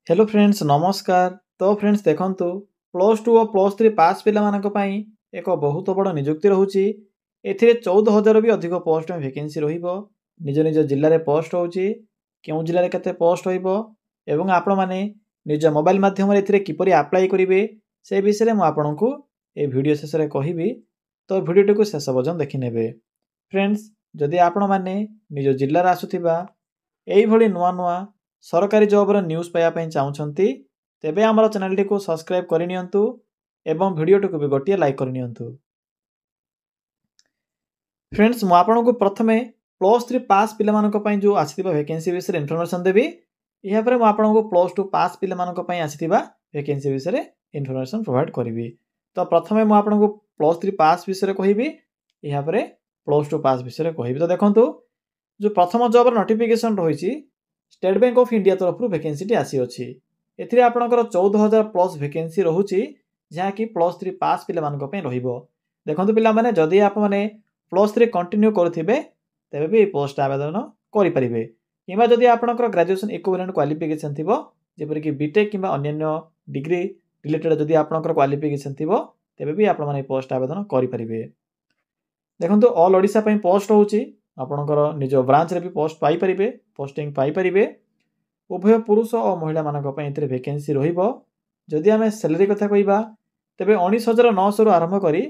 Hello friends नमस्कार। तो friends देखंतु प्लस टू और प्लस थ्री पास पिलामानक पई एक बहुत बड़ नियुक्ति रहुची। एथिरे 14,000 भी अधिक पोस्ट में वैकेंसी रहिबो। निज निज जिल्ला रे पोस्ट होउची, केउ जिल्ला रे केते पोस्ट होइबो एवं आपण माने निज मोबाइल माध्यम रे एथिरे किपरि अप्लाई करिवे से विषय रे म आपनकु ए वीडियो शेष रे कहिबी। तो वीडियो को शेष पर्यंत देखि नेबे। फ्रेंड्स जदि आपण माने निज जिल्ला रे आसुथिबा एई भली नुआ नुआ सरकारी जॉब रो न्यूज़ पाया पई चाहुचंती तेबे हमर चैनल टी को सब्सक्राइब करि नियंतु एवं वीडियो टी को भी गोटिए लाइक करि नियंतु। फ्रेंड्स मु आपनको प्रथमे प्लस थ्री पास पिला मानक पई जो आसीथिबा वैकेंसी विषय इन्फॉर्मेशन देबी। इहा पर मु आपनको प्लस टू पास पिला मानक पई आसीथिबा वैकेंसी विषय इन्फॉर्मेशन प्रोवाइड करिवि। तो प्रथमे मु आपनको प्लस थ्री पास विषय कहिबी, इहा पर प्लस टू पास विषय कहिबी। तो देखंतु जो प्रथम जॉब रो नोटिफिकेशन रहिछि स्टेट बैंक ऑफ इंडिया तरफ वैकेंसी टी आसी अछि। एथिरे आपनकर 14,000 प्लस वैकेंसी रहुछि जहा कि प्लस थ्री पास पिला मानक पई रहिबो। देखंतु पिला माने जदि आप माने प्लस थ्री कंटिन्यू करथिबे तेबे भी पोस्ट आवेदन करि परिबे। किबा जदि आपनकर ग्रेजुएशन इक्विवेलेंट क्वालिफिकेशन थिबो जेपरि कि बीटेक किबा अन्य डिग्री रिलेटेड जदि आपनकर क्वालिफिकेशन थिबो तेबे भी आपण माने पोस्ट आवेदन करि परिबे। देखंतु ऑल ओडिसा पई पोस्ट होउछि, आपनकर निज ब्रांच रे भी पोस्ट पाई परिबे, पोस्टिंग पाई परिबे। उभय पुरुष और महिला मानक पई एथिरे वैकेंसी रहिबो। जदि आमे सैलरी कथा कहिबा तेबे 19,900 रु आरंभ करी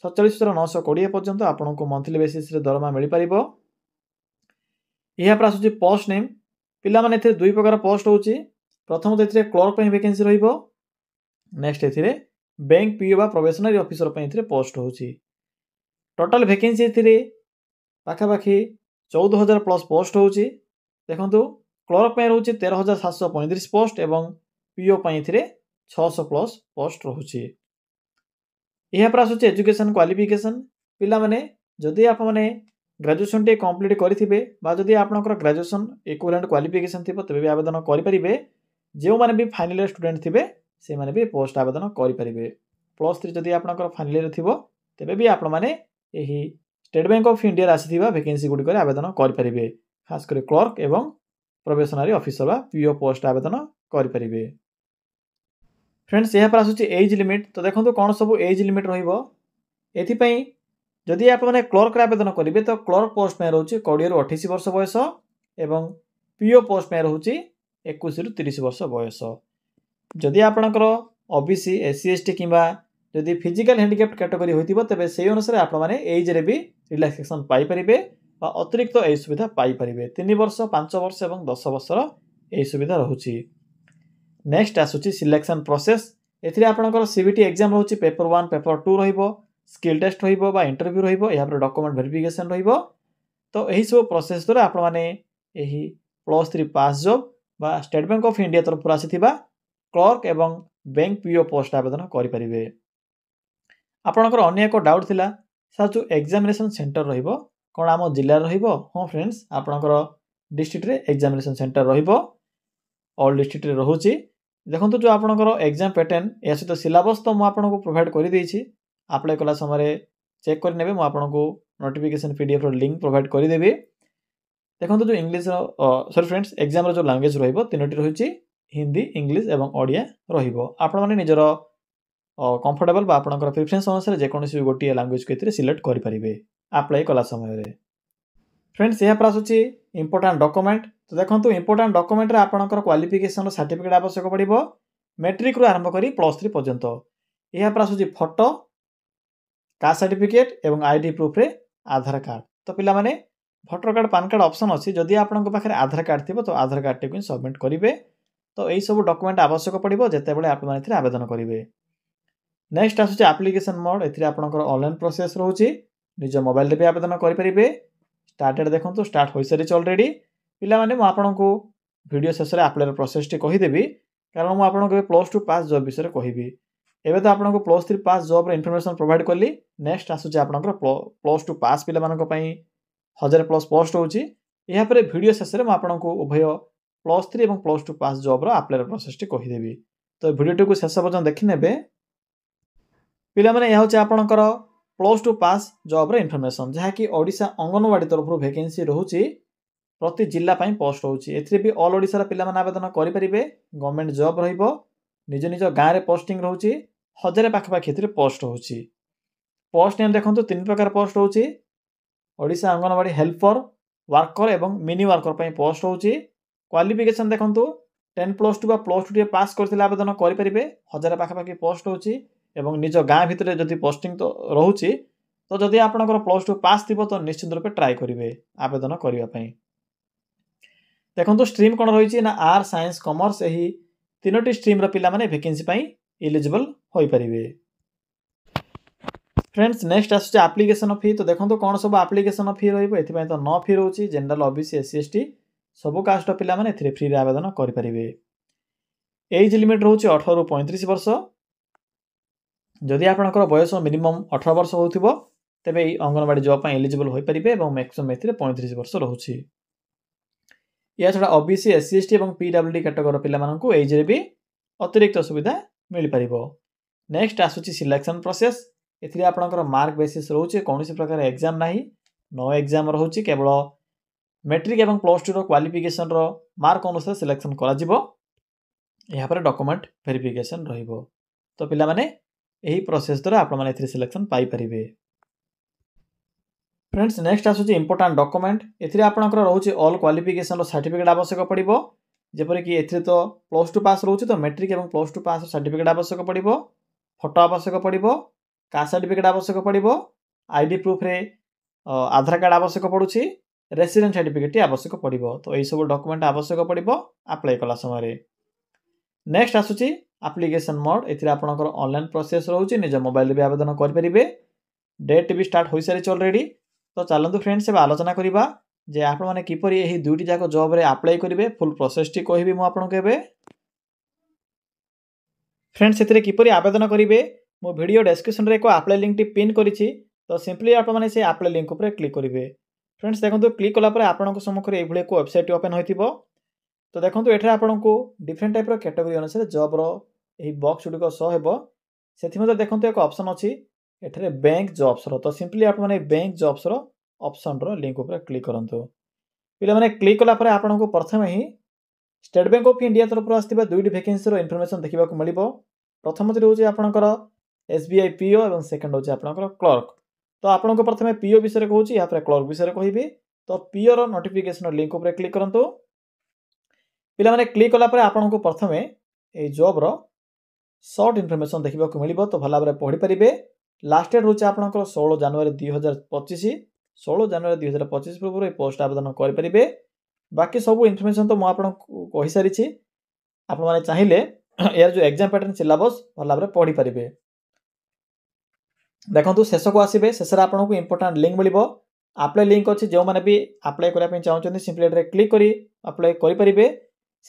47,920 पर्यंत आपनको मंथली बेसिस रे दरमा मिलि परिबो। इहा पर आसुची पोस्ट नेम पिला माने एथिरे दुई प्रकार पोस्ट होउची। प्रथम एथिरे क्लर्क पई वैकेंसी रहिबो, नेक्स्ट एथिरे बैंक पीओ बा प्रोबेशनरी ऑफिसर पई एथिरे पोस्ट होउची। टोटल वैकेंसी एथिरे पाखा पाखी 14,000 प्लस पोस्ट होउची। देखंतु क्लर्क पई रहउची 13,735 पोस्ट एवं पीओ पई एथिरे 600 प्लस पोस्ट रहउची। इहा पर आसुची एजुकेशन क्वालिफिकेशन पिला माने जदि आप माने ग्रेजुएशन टे कंप्लीट करिथिबे बा जदि आपनकर ग्रेजुएशन इक्विवेलेंट क्वालिफिकेशन थिबो तेबे भी आवेदन करि परिबे। जेउ माने भी फाइनल ईयर स्टूडेंट थिबे से माने भी पोस्ट आवेदन करि परिबे। प्लस थ्री जदि आपनकर फाइनल ईयर थिबो तेबे भी आपण माने एही स्टेट बैंक ऑफ इंडिया आसीथिबा वैकेंसी गुडी करे आवेदन करि परिबे। खास करे क्लर्क एवं प्रोबेशनरी ऑफिसर बा पीओ पोस्ट आवेदन करि परिबे। फ्रेंड्स यहाँ पर आसुची एज लिमिट। तो देखंतु कोन सब एज लिमिट रहिबो। एथि पई जदि आप माने क्लर्क रे आवेदन करिवे तो क्लर्क पोस्ट में रहउची 20 रु 28 वर्ष बयस एवं पीओ पोस्ट में रहउची 21 रु 30 वर्ष बयस। जदि आपनकर ओबीसी एससी एसटी किबा जदि फिजिकल हैंडिकैप्ड कैटेगरी होइतिबो तबे सेही अनुसार आपण माने एज रे भी रिलैक्सेशन पाई परिबे बा अतिरिक्त एज सुविधा पाई परिबे। 3 वर्ष 5 वर्ष एवं 10 वर्षर एही सुविधा रहउची। नेक्स्ट आसुची सिलेक्शन प्रोसेस। एथिरे आपनकर सीबीटी एग्जाम रहउची पेपर 1 पेपर 2 रहिबो, स्किल टेस्ट रहिबो बा इंटरव्यू रहिबो, या पर डॉक्यूमेंट वेरिफिकेशन रहिबो। तो एही सब प्रोसेस द्वारा आपण माने एही प्लस थ्री पास जॉब बा स्टेट बैंक ऑफ इंडिया तरफ आसीथिबा क्लर्क एवं बैंक पीओ पोस्ट आवेदन करि परिबे। आपनकर अन्य एक डाउट थिला सर जो एग्जामिनेशन सेंटर रहिबो कोन आम जिल्ला रहिबो। हां फ्रेंड्स आपनकर डिस्ट्रिक्ट रे एग्जामिनेशन सेंटर रहिबो, ऑल डिस्ट्रिक्ट रे रहउची। देखंतु जो आपनकर एग्जाम पैटर्न या सहित सिलेबस तो मु आपनको प्रोवाइड करि देइछि। अप्लाई कला समय चेक कर नेबे, मु आपनको नोटिफिकेशन पीडीएफ रो लिंक प्रोवाइड करि देबी। देखंतु जो इंग्लिश रो सॉरी फ्रेंड्स एग्जाम रो जो लैंग्वेज रहिबो तीनोटी रहिछि हिंदी इंग्लिश एवं ओडिया रहिबो। आपण माने निजर कंफर्टेबल बा आपनकर प्रेफरेंस अनुसार जे कोनोसी गोटिए लैंग्वेज को एथिरे सिलेक्ट करि परिबे अप्लाई कला समय रे। फ्रेंड्स यहाँ पर आसुची इंपोर्टेंट डॉक्यूमेंट। तो देखंतु इंपोर्टेंट डॉक्यूमेंट रे आपनकर क्वालिफिकेशन सर्टिफिकेट आवश्यक पड़िबो मैट्रिक रु आरंभ करी प्लस थ्री पर्यंत। यहाँ पर आसुची फोटो, कास्ट सर्टिफिकेट एवं आईडी प्रूफ रे आधार कार्ड। तो पिला माने voter card PAN card option अछि, जदि आपनक पाखरे आधार कार्ड थिबो तो आधार कार्ड टे को सबमिट करिवे। तो एई सब डॉक्यूमेंट आवश्यक पड़िबो जेते बेले आपण माने थिरे आवेदन करिवे। नेक्स्ट आसुची एप्लिकेशन मोड। एथिरे आपनकर ऑनलाइन प्रोसेस रहउची, निज मोबाइल रे भी आवेदन करि परिबे। स्टार्टेड देखंतु स्टार्ट होई सारिछ ऑलरेडी। पिला माने मु आपनको वीडियो शेष रे अप्लाई प्रोसेस टी कहि देबी, कारण मु आपनको प्लस टू पास जॉब विषय कहिबी। एबे तो आपनको प्लस थ्री पास जॉब रे इन्फॉर्मेशन प्रोवाइड करली। नेक्स्ट आसुची आपनकर प्लस टू पास पिला मानक पई 1000 प्लस पोस्ट होउची। यहाँ पर वीडियो शेष रे मु आपनको उभय प्लस थ्री एवं प्लस टू पास जॉब रो अप्लाई प्रोसेस टी कहि देबी। तो वीडियो को शेष पर्यंत देखि नेबे। पिला माने या होची आपनकर प्लस टू पास जॉब रो इन्फॉर्मेशन जहा कि ओडिसा अंगनवाड़ी तरफ वैकेंसी रहउची प्रति जिला पोस्ट होची एथिरे भी ऑल ओडिसा पिला माने आवेदन करि परिबे गवर्नमेंट जॉब रहिबो निज निज गाँ रे पोस्टिंग रहउची 1000 पाखपाखि एथिरे पोस्ट होची पोस्ट नेम देखंतु तीन प्रकार पोस्ट होची ओडिसा अंगनवाड़ी हेल्पर वर्कर एवं मिनी वर्कर पई पोस्ट होची क्वालिफिकेशन देखंतु 10+2 बा +2 पास करथिले आवेदन करि परिबे 1000 पाखपाखि पोस्ट होची एवं निज गाँ भितरे जदि पोस्टिंग तो रहउची तो जदि आपनकर +2 पास थिबो तो निश्चित रूपे ट्राई करिवे आवेदन करिवा पई देखंतु स्ट्रीम कोन रहिची ना आर्ट्स साइंस कॉमर्स एही तीनोटी स्ट्रीम रो पिला माने वैकेंसी पई एलिजिबल होई परिवे फ्रेंड्स नेक्स्ट आसुची एप्लीकेशन फी तो देखंतु कोन सब एप्लीकेशन फी रहइबो एथि पई तो नो फी रहउची जनरल ओबीसी एससी एसटी सब कास्ट पिला माने एथिरे फ्री रे आवेदन करि परिवे एज लिमिट रहउची 18 रु 35 वर्ष जदि आपनकर बयस मिनिमम 18 वर्ष होउथिबो तबे अंगनवाड़ी जॉब पई एलिजिबल होई परिबे एवं मैक्सिमम एथिरे 35 वर्ष रहउची या छडा ओबीसी एससी एसटी एवं पीडब्ल्यूडी कैटेगरी पिला मानकू एज रे भी अतिरिक्त सुविधा मिल परिबो नेक्स्ट आसुची सिलेक्शन प्रोसेस एथिरे आपनकर मार्क बेसिस रहउची कोनोसी प्रकार एग्जाम नाही नो एग्जाम रहउची केवल मैट्रिक एवं +2 रो क्वालिफिकेशन रो मार्क अनुसार सिलेक्शन करा जिवो यहाँ पर डॉक्यूमेंट वेरिफिकेशन रहिबो तो पिला माने एही प्रोसेस द्वारा आपण माने एथिरे सिलेक्शन पाई परिबे फ्रेंड्स नेक्स्ट आसुची इंपोर्टेंट डॉक्यूमेंट एथिरे आपनकर रहउची ऑल क्वालिफिकेशन रो सर्टिफिकेट आवश्यक पड़िबो जेपरि कि एथिरे तो +2 पास रहउची तो मैट्रिक एवं +2 पास सर्टिफिकेट आवश्यक पड़िबो फोटो आवश्यक पड़िबो कास्ट सर्टिफिकेट आवश्यक पड़िबो आईडी प्रूफ रे आधार कार्ड आवश्यक पड़ुची रेसिडेंट सर्टिफिकेट आवश्यक पड़िबो तो एई सब डॉक्यूमेंट आवश्यक पड़िबो अप्लाई कला समय रे नेक्स्ट आसुची एप्लीकेशन मोड एथिरे आपनकर ऑनलाइन प्रोसेस रहउची निज मोबाइल रे भी आवेदन कर परिबे डेट भी स्टार्ट होई सारी ऑलरेडी तो चलंतु फ्रेंड्स एबा आलोचना करिबा जे आपण माने किपरि एही दुईटी जाको जॉब रे अप्लाई करिवे फुल प्रोसेस टी कहिबी मु आपन केबे फ्रेंड्स एथिरे किपरि आवेदन करिवे मो वीडियो डिस्क्रिप्शन रे एको अप्लाई लिंक टी पिन करिछि तो सिंपली आपण माने से अप्लाई लिंक ऊपर क्लिक करिवे फ्रेंड्स देखंतु क्लिक कला पर आपनक सम्मुख रे एभले को वेबसाइट ओपन होइथिबो तो देखंतु एठरे आपनकू डिफरेंट टाइप रो कैटेगरी अनुसार जॉब रो एही बॉक्स गुडी को सो हेबो सेथि मध्ये देखंतु एक ऑप्शन अछि एठरे बैंक जॉब्स रो तो सिंपली आपण माने बैंक जॉब्स रो ऑप्शन रो लिंक ऊपर क्लिक करंतु पिला माने क्लिक कला पर आपनकू प्रथम ही स्टेट बैंक ऑफ इंडिया तरफ आस्तिबा दुईटी वैकेंसी रो इन्फॉर्मेशन देखिबा को मिलिबो प्रथमति रहउची आपनकर एसबीआई पीओ एवं सेकंड होची आपनकर क्लर्क तो आपनको प्रथमे पीओ विषय रे कहूची या पर क्लर्क विषय रे कहिबी तो पीओ रो नोटिफिकेशन लिंक ऊपर क्लिक करंतु पिला माने क्लिक कला पर आपनको प्रथमे ए जॉब रो शॉर्ट इन्फॉर्मेशन देखिबा को मिलिबो तो भला बरे पढि परिबे लास्ट डेट होची आपनकर 16 जनवरी 2025 16 जनवरी 2025 पूर्व रे पोस्ट आवेदन कर परिबे बाकी सब इन्फॉर्मेशन तो मु आपनको कहि सारी छी आपण माने चाहिले यार जो एग्जाम पैटर्न सिलेबस भला बरे पढि परिबे देखंतु शेष को आसीबे शेष रे आपनको इंपोर्टेंट लिंक मिलिबो अप्लाई लिंक अछि जो माने भी अप्लाई करिया पे चाहउछन सिंपली एटरे क्लिक करी अप्लाई करि परिबे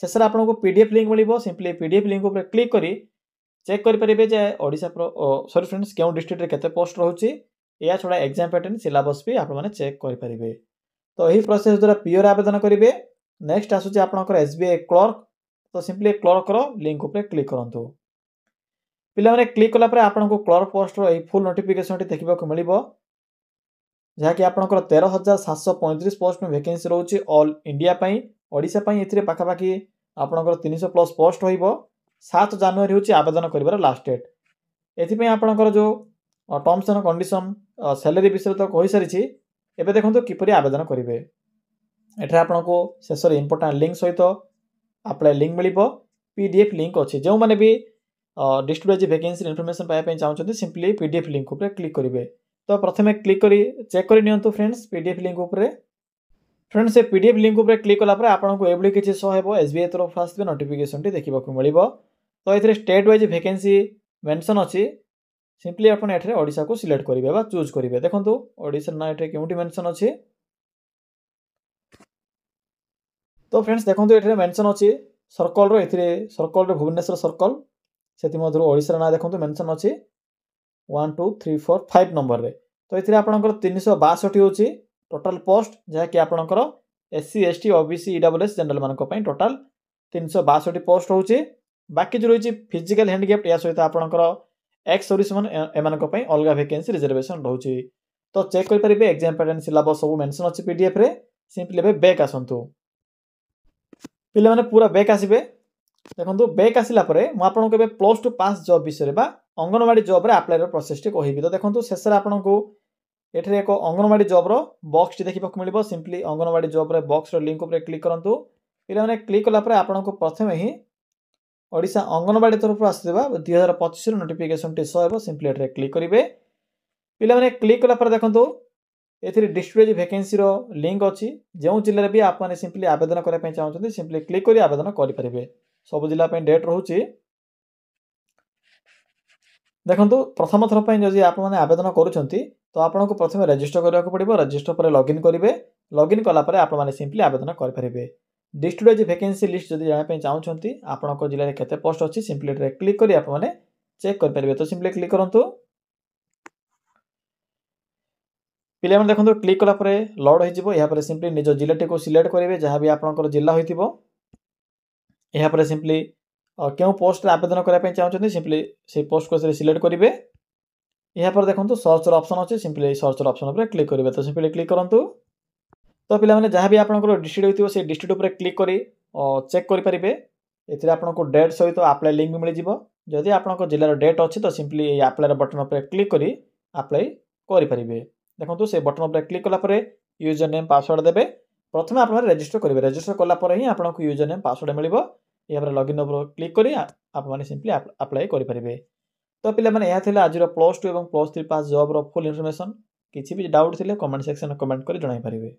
शेष रे आपनको पीडीएफ लिंक मिलिबो सिंपली पीडीएफ लिंक ऊपर क्लिक करी चेक करि परिबे जे ओडिसा सॉरी फ्रेंड्स केउ डिस्ट्रिक्ट रे केते पोस्ट रहउची या छोड़ा एग्जाम पैटर्न सिलेबस भी आपण माने चेक करि परिबे तो एही प्रोसेस द्वारा पीओ रे आवेदन करिवे नेक्स्ट आसुची आपनकर एसबीआई क्लर्क तो सिंपली क्लर्क रो लिंक ऊपर क्लिक करंतु पिला माने क्लिक कला पर आपनको क्लर्क पोस्ट रो एही फुल नोटिफिकेशन टी देखिबा को मिलिबो जहा कि आपनकर 13735 पोस्ट में वैकेंसी रहउची ऑल इंडिया पई ओडिसा पई एथिरे पाखा पाखी आपनकर 300 प्लस पोस्ट होइबो 7 जनवरी होची आवेदन करिवार लास्ट डेट एथि पई आपनकर जो टर्म्स एंड कंडीशन सैलरी विषय तो कहि सारी छी एबे देखंतु किपरि आवेदन करिवे एठा आपनको शेषर इंपोर्टेंट लिंक सहित अप्लाई लिंक मिलिबो पीडीएफ लिंक अछि जो माने भी डिस्ट्रिक्ट वाइज वैकेंसी इन्फॉर्मेशन पाए पे चाहउछथि सिंपली पीडीएफ लिंक ऊपर क्लिक करिवे तो प्रथमे क्लिक करी चेक करि नियंतु फ्रेंड्स पीडीएफ लिंक ऊपर फ्रेंड्स से पीडीएफ लिंक ऊपर क्लिक कला पर आपनको एबली किछि शो हेबो एसबीआई तरफ आस्बे नोटिफिकेशन टी देखिबा को मिलिबो तो एथिरे स्टेट वाइज वैकेंसी मेंशन अछि सिंपली आपण एठरे ओडिसा को सिलेक्ट करिवे बा चूज करिवे देखंतु ओडिसा ना एठरे केउटी मेंशन अछि तो फ्रेंड्स देखंतु एठरे मेंशन अछि सर्कल रो एथिरे सर्कल रो भुवनेश्वर सर्कल सेति मधुर ओडिसा ना देखंतु मेंशन अछि 1 2 3 4 5 नंबर रे तो एथिरे आपनकर 362 होछि टोटल पोस्ट जहा कि आपनकर SC ST OBC EWS general मानक पई टोटल 362 पोस्ट होछि बाकी जो रहिछि फिजिकल हैंडीकैप या सहित आपनकर एक्स सर्विसमैन एमानक पई अलगा वैकेंसी रिजर्वेशन रहउछि तो चेक करि परिबे एग्जाम पैटर्न सिलेबस सब मेंशन अछि पीडीएफ रे सिंपली एबे बैक आसंतु पिले माने पूरा बैक आसीबे देखंतु बैक आसिला परे म आपनको एबे प्लस 2 पास जॉब विषय बा अंगनवाड़ी जॉब रे अप्लाई रो प्रोसेस टी कहिबी तो देखंतु शेषरे आपनको एठरे एक अंगनवाड़ी जॉब रो बॉक्स टी देखिबा को मिलिबो सिंपली अंगनवाड़ी जॉब रे बॉक्स रो लिंक ऊपर क्लिक करंतु पिले माने क्लिक कला परे आपनको प्रथमे ही ओडिसा अंगनवाड़ी तरफ आसीबा 2025 रो नोटिफिकेशन टी सहेबो सिंपली एठरे क्लिक करिवे पिले माने क्लिक कला परे देखंतु एथिरे डिस्ट्रिक्ट वैकेंसी रो लिंक अछि जेउ जिल्ला रे भी आप माने सिंपली आवेदन करे पय चाहउछन्ती सिंपली क्लिक करी आवेदन करि परिबे सब जिल्ला पय डेट रहउछि देखंतु प्रथम थर पय जदि आप माने आवेदन करूछन्ती तो आपनको प्रथमे रजिस्टर करबा को पड़िबो रजिस्टर पर लॉगिन करिवे लॉगिन कला परे आप माने सिंपली आवेदन करि परिबे डिस्ट्रिक्ट वाइज वैकेंसी लिस्ट जदि जाना पय चाहउछन्ती आपनको जिल्ला रे केते पोस्ट अछि सिंपली रे क्लिक करी आप माने चेक कर परिबे तो सिंपली क्लिक करंतु पिले माने देखंतु क्लिक कला परे लोड होई जिवो या परे सिंपली निजो जिल्लाटी को सिलेक्ट करिवे जहां भी आपनकर जिल्ला होइतिबो या परे सिंपली केउ पोस्ट रे आवेदन करै पय चाहउछन्ती सिंपली से पोस्ट को सिलेक्ट करिवे या पर देखंतु सर्च रो ऑप्शन अछि सिंपली सर्च रो ऑप्शन ऊपर क्लिक करिवे तो सिंपली क्लिक करंतु तो पिला माने जहां भी आपनकर डिस्ट्रिक्ट होइतिबो से डिस्ट्रिक्ट ऊपर क्लिक करी चेक करि परिबे एथिरे आपनको डेट सहित अप्लाई लिंक मिलि जिवो जदि आपनकर जिल्ला रो डेट अछि तो सिंपली ए अप्लाई रो बटन ऊपर क्लिक करी अप्लाई करि परिबे देखंतु से बटन ऊपर क्लिक कला परे यूजर नेम पासवर्ड देबे प्रथमे आपण रजिस्टर करिवे रजिस्टर कला परे ही आपनको यूजर नेम पासवर्ड मिलिबो या पर लॉगिन ऊपर क्लिक करी आप माने सिंपली अप्लाई करि परिबे तो पिला माने या थिला आज रो प्लस 2 एवं प्लस 3 पास जॉब रो फुल इन्फॉर्मेशन किछि भी डाउट थिले कमेंट सेक्शन में कमेंट करी जणाई परिबे।